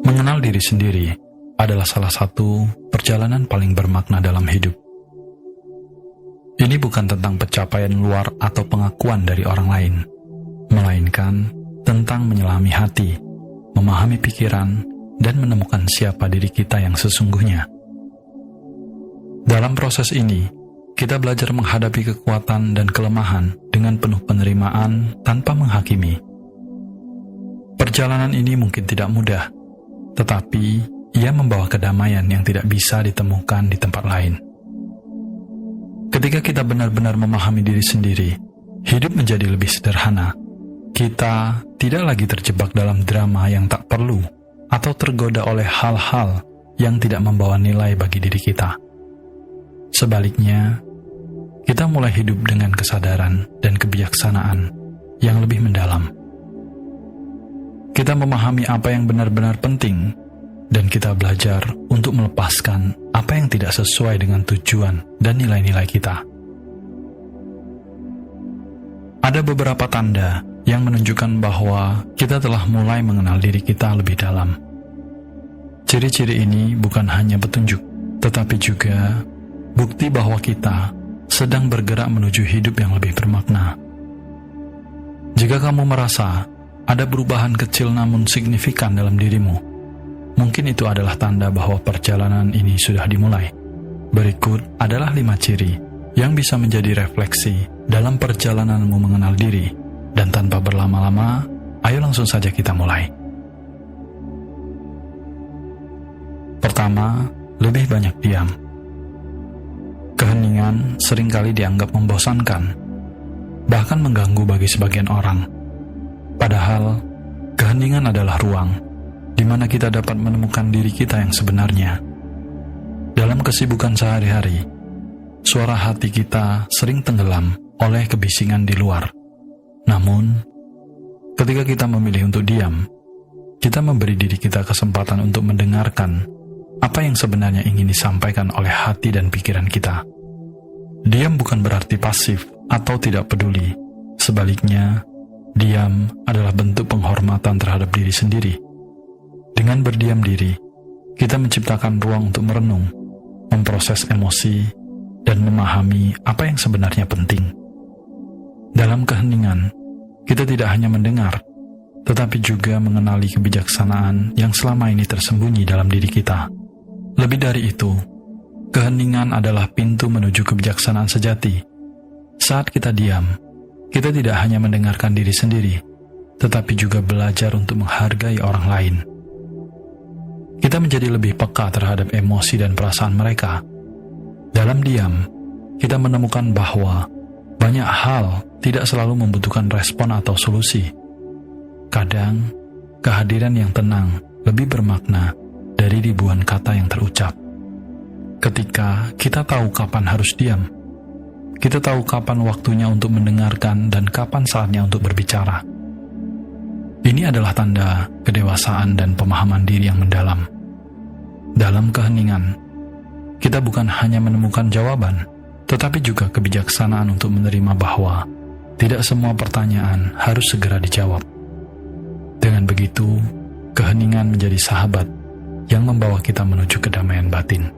Mengenal diri sendiri adalah salah satu perjalanan paling bermakna dalam hidup. Ini bukan tentang pencapaian luar atau pengakuan dari orang lain, melainkan tentang menyelami hati, memahami pikiran, dan menemukan siapa diri kita yang sesungguhnya. Dalam proses ini, kita belajar menghadapi kekuatan dan kelemahan dengan penuh penerimaan tanpa menghakimi. Perjalanan ini mungkin tidak mudah, tetapi ia membawa kedamaian yang tidak bisa ditemukan di tempat lain. Ketika kita benar-benar memahami diri sendiri, hidup menjadi lebih sederhana. Kita tidak lagi terjebak dalam drama yang tak perlu atau tergoda oleh hal-hal yang tidak membawa nilai bagi diri kita. Sebaliknya, kita mulai hidup dengan kesadaran dan kebijaksanaan yang lebih mendalam. Kita memahami apa yang benar-benar penting, dan kita belajar untuk melepaskan apa yang tidak sesuai dengan tujuan dan nilai-nilai kita. Ada beberapa tanda yang menunjukkan bahwa kita telah mulai mengenal diri kita lebih dalam. Ciri-ciri ini bukan hanya petunjuk, tetapi juga bukti bahwa kita sedang bergerak menuju hidup yang lebih bermakna. Jika kamu merasa ada perubahan kecil namun signifikan dalam dirimu, mungkin itu adalah tanda bahwa perjalanan ini sudah dimulai. Berikut adalah 5 ciri yang bisa menjadi refleksi dalam perjalananmu mengenal diri. Dan tanpa berlama-lama, ayo langsung saja kita mulai. Pertama, lebih banyak diam. Keheningan seringkali dianggap membosankan, bahkan mengganggu bagi sebagian orang. Padahal, keheningan adalah ruang di mana kita dapat menemukan diri kita yang sebenarnya. Dalam kesibukan sehari-hari, suara hati kita sering tenggelam oleh kebisingan di luar. Namun, ketika kita memilih untuk diam, kita memberi diri kita kesempatan untuk mendengarkan apa yang sebenarnya ingin disampaikan oleh hati dan pikiran kita. Diam bukan berarti pasif atau tidak peduli. Sebaliknya, diam adalah bentuk penghormatan terhadap diri sendiri. Dengan berdiam diri, kita menciptakan ruang untuk merenung, memproses emosi, dan memahami apa yang sebenarnya penting. Dalam keheningan, kita tidak hanya mendengar, tetapi juga mengenali kebijaksanaan yang selama ini tersembunyi dalam diri kita. Lebih dari itu, keheningan adalah pintu menuju kebijaksanaan sejati. Saat kita diam, kita tidak hanya mendengarkan diri sendiri, tetapi juga belajar untuk menghargai orang lain. Kita menjadi lebih peka terhadap emosi dan perasaan mereka. Dalam diam, kita menemukan bahwa banyak hal tidak selalu membutuhkan respon atau solusi. Kadang, kehadiran yang tenang lebih bermakna dari ribuan kata yang terucap. Ketika kita tahu kapan harus diam, kita tahu kapan waktunya untuk mendengarkan dan kapan saatnya untuk berbicara. Ini adalah tanda kedewasaan dan pemahaman diri yang mendalam. Dalam keheningan, kita bukan hanya menemukan jawaban, tetapi juga kebijaksanaan untuk menerima bahwa tidak semua pertanyaan harus segera dijawab. Dengan begitu, keheningan menjadi sahabat yang membawa kita menuju kedamaian batin.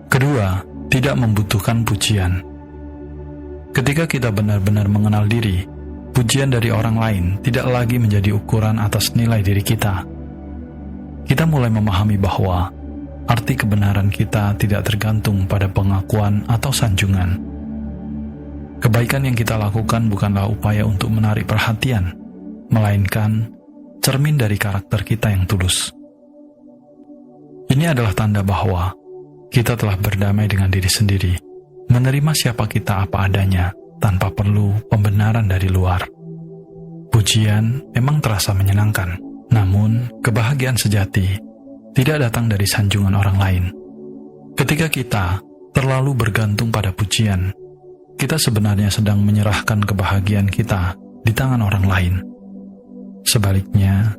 Kedua, tidak membutuhkan pujian. Ketika kita benar-benar mengenal diri, pujian dari orang lain tidak lagi menjadi ukuran atas nilai diri kita. Kita mulai memahami bahwa arti kebenaran kita tidak tergantung pada pengakuan atau sanjungan. Kebaikan yang kita lakukan bukanlah upaya untuk menarik perhatian, melainkan cermin dari karakter kita yang tulus. Ini adalah tanda bahwa kita telah berdamai dengan diri sendiri, menerima siapa kita apa adanya, tanpa perlu pembenaran dari luar. Pujian memang terasa menyenangkan, namun kebahagiaan sejati tidak datang dari sanjungan orang lain. Ketika kita terlalu bergantung pada pujian, kita sebenarnya sedang menyerahkan kebahagiaan kita di tangan orang lain. Sebaliknya,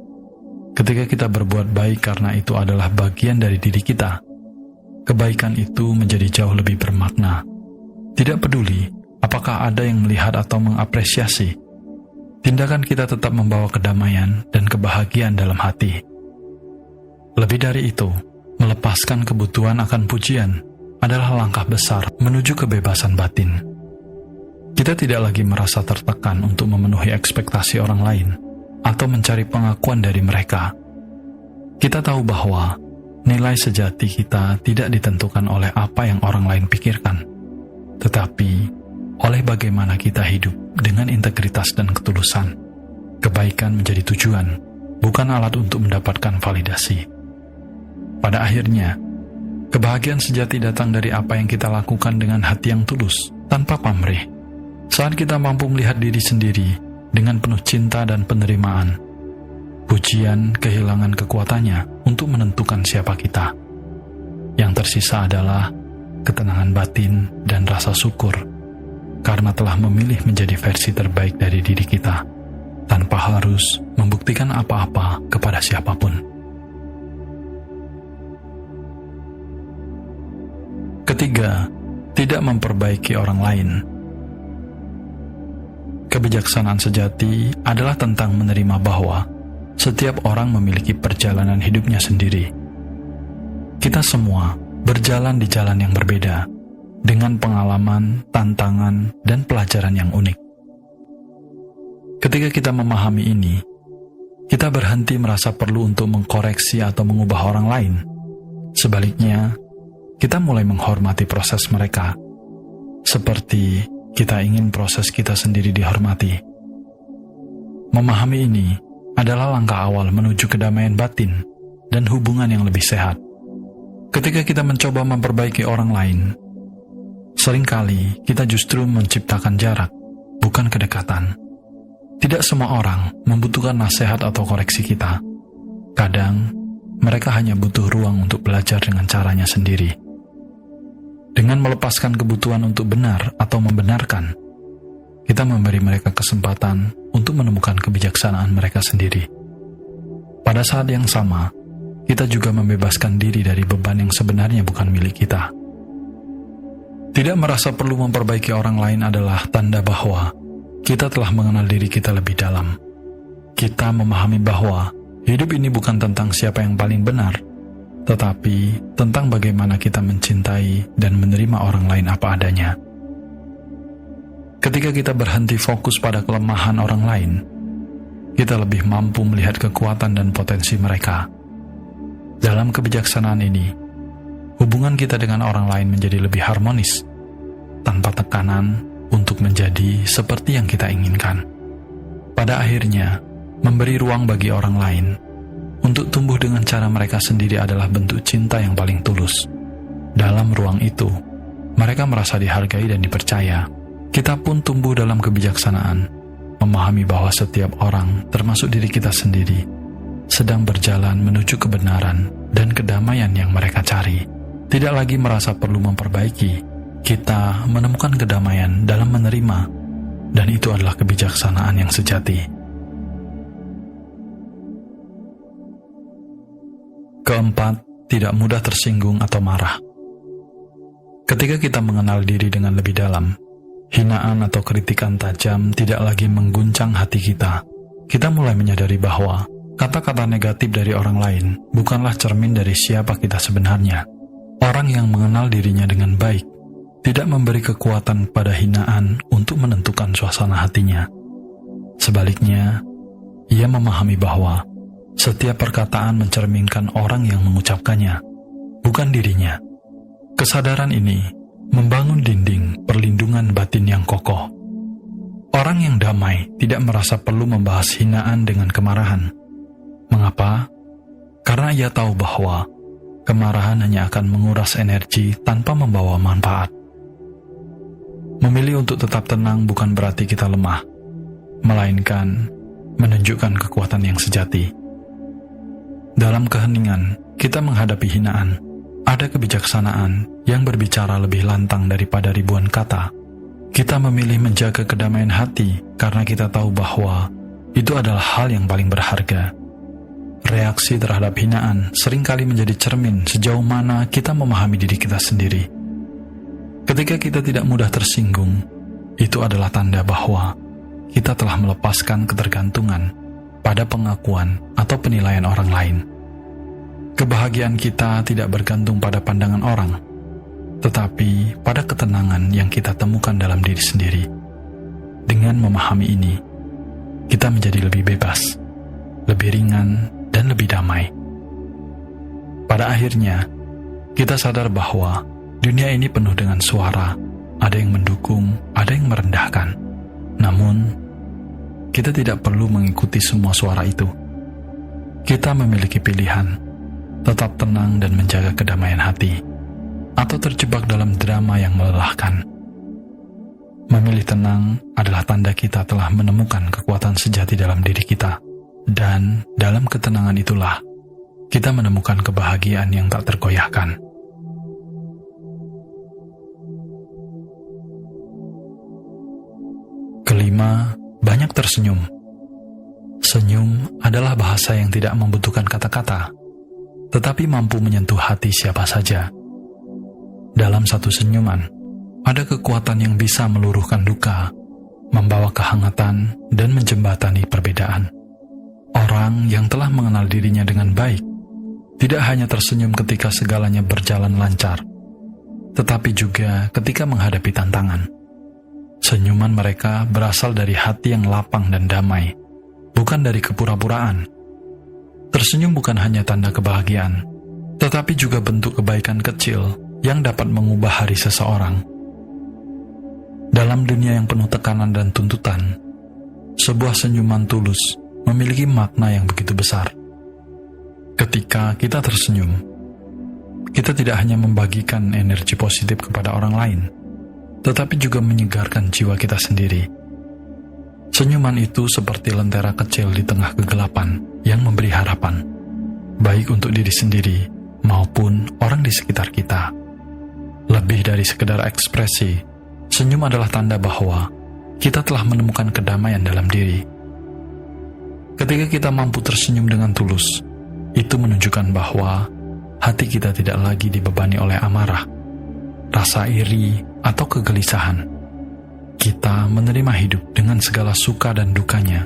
ketika kita berbuat baik karena itu adalah bagian dari diri kita, kebaikan itu menjadi jauh lebih bermakna. Tidak peduli apakah ada yang melihat atau mengapresiasi. tindakan kita tetap membawa kedamaian dan kebahagiaan dalam hati. Lebih dari itu, melepaskan kebutuhan akan pujian adalah langkah besar menuju kebebasan batin. Kita tidak lagi merasa tertekan untuk memenuhi ekspektasi orang lain atau mencari pengakuan dari mereka. Kita tahu bahwa nilai sejati kita tidak ditentukan oleh apa yang orang lain pikirkan, tetapi oleh bagaimana kita hidup dengan integritas dan ketulusan. Kebaikan menjadi tujuan, bukan alat untuk mendapatkan validasi. Pada akhirnya, kebahagiaan sejati datang dari apa yang kita lakukan dengan hati yang tulus, tanpa pamrih. Saat kita mampu melihat diri sendiri dengan penuh cinta dan penerimaan, pujian kehilangan kekuatannya untuk menentukan siapa kita. Yang tersisa adalah ketenangan batin dan rasa syukur, karena telah memilih menjadi versi terbaik dari diri kita, tanpa harus membuktikan apa-apa kepada siapapun. Ketiga, tidak memperbaiki orang lain. Kebijaksanaan sejati adalah tentang menerima bahwa setiap orang memiliki perjalanan hidupnya sendiri. Kita semua berjalan di jalan yang berbeda, dengan pengalaman, tantangan, dan pelajaran yang unik. Ketika kita memahami ini, kita berhenti merasa perlu untuk mengkoreksi atau mengubah orang lain. Sebaliknya, kita mulai menghormati proses mereka, seperti kita ingin proses kita sendiri dihormati. Memahami ini adalah langkah awal menuju kedamaian batin dan hubungan yang lebih sehat. Ketika kita mencoba memperbaiki orang lain, seringkali kita justru menciptakan jarak, bukan kedekatan. Tidak semua orang membutuhkan nasihat atau koreksi kita. Kadang, mereka hanya butuh ruang untuk belajar dengan caranya sendiri. Dengan melepaskan kebutuhan untuk benar atau membenarkan, kita memberi mereka kesempatan untuk menemukan kebijaksanaan mereka sendiri. Pada saat yang sama, kita juga membebaskan diri dari beban yang sebenarnya bukan milik kita. Tidak merasa perlu memperbaiki orang lain adalah tanda bahwa kita telah mengenal diri kita lebih dalam. Kita memahami bahwa hidup ini bukan tentang siapa yang paling benar, tetapi tentang bagaimana kita mencintai dan menerima orang lain apa adanya. Ketika kita berhenti fokus pada kelemahan orang lain, kita lebih mampu melihat kekuatan dan potensi mereka. Dalam kebijaksanaan ini, hubungan kita dengan orang lain menjadi lebih harmonis, tanpa tekanan untuk menjadi seperti yang kita inginkan. Pada akhirnya, memberi ruang bagi orang lain untuk tumbuh dengan cara mereka sendiri adalah bentuk cinta yang paling tulus. Dalam ruang itu, mereka merasa dihargai dan dipercaya. Kita pun tumbuh dalam kebijaksanaan, memahami bahwa setiap orang, termasuk diri kita sendiri, sedang berjalan menuju kebenaran dan kedamaian yang mereka cari. Tidak lagi merasa perlu memperbaiki, kita menemukan kedamaian dalam menerima, dan itu adalah kebijaksanaan yang sejati. Keempat, tidak mudah tersinggung atau marah. Ketika kita mengenal diri dengan lebih dalam, hinaan atau kritikan tajam tidak lagi mengguncang hati kita. Kita mulai menyadari bahwa kata-kata negatif dari orang lain bukanlah cermin dari siapa kita sebenarnya. Orang yang mengenal dirinya dengan baik tidak memberi kekuatan pada hinaan untuk menentukan suasana hatinya. Sebaliknya, ia memahami bahwa setiap perkataan mencerminkan orang yang mengucapkannya, bukan dirinya. Kesadaran ini membangun dinding perlindungan batin yang kokoh. Orang yang damai tidak merasa perlu membahas hinaan dengan kemarahan. Mengapa? Karena ia tahu bahwa kemarahan hanya akan menguras energi tanpa membawa manfaat. Memilih untuk tetap tenang bukan berarti kita lemah, melainkan menunjukkan kekuatan yang sejati. Dalam keheningan, kita menghadapi hinaan. Ada kebijaksanaan yang berbicara lebih lantang daripada ribuan kata. Kita memilih menjaga kedamaian hati karena kita tahu bahwa itu adalah hal yang paling berharga. Reaksi terhadap hinaan seringkali menjadi cermin sejauh mana kita memahami diri kita sendiri. Ketika kita tidak mudah tersinggung, itu adalah tanda bahwa kita telah melepaskan ketergantungan pada pengakuan atau penilaian orang lain. Kebahagiaan kita tidak bergantung pada pandangan orang, tetapi pada ketenangan yang kita temukan dalam diri sendiri. Dengan memahami ini, kita menjadi lebih bebas, lebih ringan, dan lebih damai. Pada akhirnya, kita sadar bahwa dunia ini penuh dengan suara, ada yang mendukung, ada yang merendahkan. Namun, kita tidak perlu mengikuti semua suara itu. Kita memiliki pilihan, tetap tenang dan menjaga kedamaian hati, atau terjebak dalam drama yang melelahkan. Memilih tenang adalah tanda kita telah menemukan kekuatan sejati dalam diri kita, dan dalam ketenangan itulah kita menemukan kebahagiaan yang tak tergoyahkan. Kelima, banyak tersenyum. Senyum adalah bahasa yang tidak membutuhkan kata-kata, tetapi mampu menyentuh hati siapa saja. Dalam satu senyuman, ada kekuatan yang bisa meluruhkan duka, membawa kehangatan, dan menjembatani perbedaan. Orang yang telah mengenal dirinya dengan baik, tidak hanya tersenyum ketika segalanya berjalan lancar, tetapi juga ketika menghadapi tantangan. Senyuman mereka berasal dari hati yang lapang dan damai, bukan dari kepura-puraan. Tersenyum bukan hanya tanda kebahagiaan, tetapi juga bentuk kebaikan kecil yang dapat mengubah hari seseorang. Dalam dunia yang penuh tekanan dan tuntutan, sebuah senyuman tulus memiliki makna yang begitu besar. Ketika kita tersenyum, kita tidak hanya membagikan energi positif kepada orang lain, tetapi juga menyegarkan jiwa kita sendiri. Senyuman itu seperti lentera kecil di tengah kegelapan yang memberi harapan, baik untuk diri sendiri maupun orang di sekitar kita. Lebih dari sekedar ekspresi, senyum adalah tanda bahwa kita telah menemukan kedamaian dalam diri. Ketika kita mampu tersenyum dengan tulus, itu menunjukkan bahwa hati kita tidak lagi dibebani oleh amarah, rasa iri, atau kegelisahan. Kita menerima hidup dengan segala suka dan dukanya,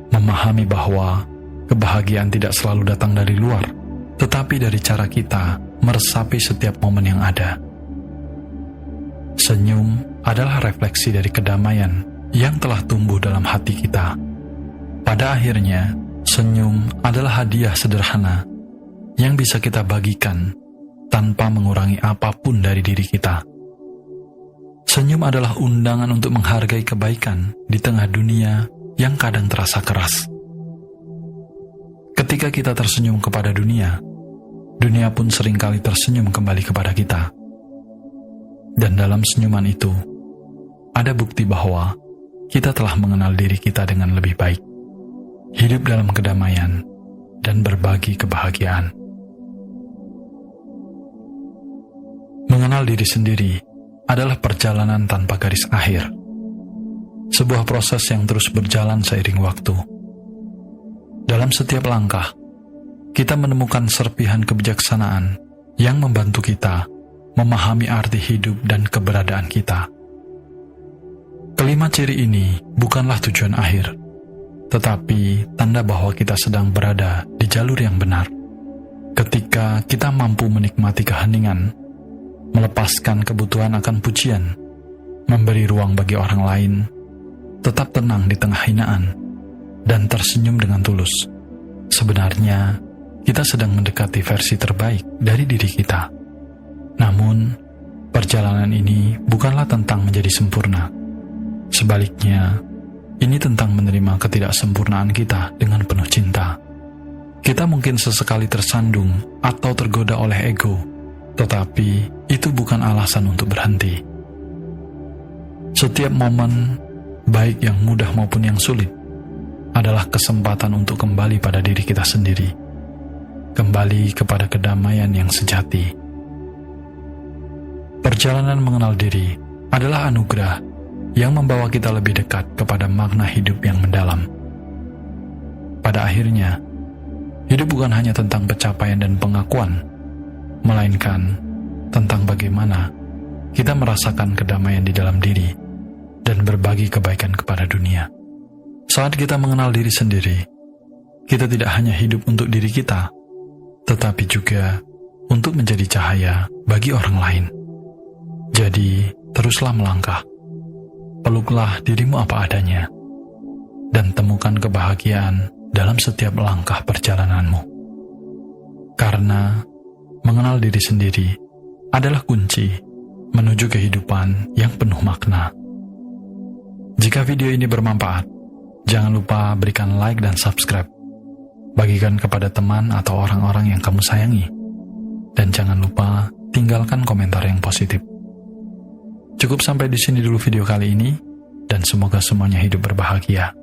memahami bahwa kebahagiaan tidak selalu datang dari luar, tetapi dari cara kita meresapi setiap momen yang ada. Senyum adalah refleksi dari kedamaian yang telah tumbuh dalam hati kita. Pada akhirnya, senyum adalah hadiah sederhana yang bisa kita bagikan tanpa mengurangi apapun dari diri kita. Senyum adalah undangan untuk menghargai kebaikan di tengah dunia yang kadang terasa keras. Ketika kita tersenyum kepada dunia, dunia pun seringkali tersenyum kembali kepada kita. Dan dalam senyuman itu, ada bukti bahwa kita telah mengenal diri kita dengan lebih baik, hidup dalam kedamaian, dan berbagi kebahagiaan. Mengenal diri sendiri adalah perjalanan tanpa garis akhir, sebuah proses yang terus berjalan seiring waktu. Dalam setiap langkah, kita menemukan serpihan kebijaksanaan yang membantu kita memahami arti hidup dan keberadaan kita. Kelima ciri ini bukanlah tujuan akhir, tetapi tanda bahwa kita sedang berada di jalur yang benar. Ketika kita mampu menikmati keheningan, melepaskan kebutuhan akan pujian, memberi ruang bagi orang lain, tetap tenang di tengah hinaan, dan tersenyum dengan tulus. Sebenarnya, kita sedang mendekati versi terbaik dari diri kita. Namun, perjalanan ini bukanlah tentang menjadi sempurna. Sebaliknya, ini tentang menerima ketidaksempurnaan kita dengan penuh cinta. Kita mungkin sesekali tersandung atau tergoda oleh ego, tetapi itu bukan alasan untuk berhenti. Setiap momen, baik yang mudah maupun yang sulit, adalah kesempatan untuk kembali pada diri kita sendiri, kembali kepada kedamaian yang sejati. Perjalanan mengenal diri adalah anugerah yang membawa kita lebih dekat kepada makna hidup yang mendalam. Pada akhirnya, hidup bukan hanya tentang pencapaian dan pengakuan, melainkan tentang bagaimana kita merasakan kedamaian di dalam diri dan berbagi kebaikan kepada dunia. Saat kita mengenal diri sendiri, kita tidak hanya hidup untuk diri kita, tetapi juga untuk menjadi cahaya bagi orang lain. Jadi, teruslah melangkah. Peluklah dirimu apa adanya, dan temukan kebahagiaan dalam setiap langkah perjalananmu. Karena mengenal diri sendiri adalah kunci menuju kehidupan yang penuh makna. Jika video ini bermanfaat, jangan lupa berikan like dan subscribe. Bagikan kepada teman atau orang-orang yang kamu sayangi. Dan jangan lupa tinggalkan komentar yang positif. Cukup sampai di sini dulu video kali ini, dan semoga semuanya hidup berbahagia.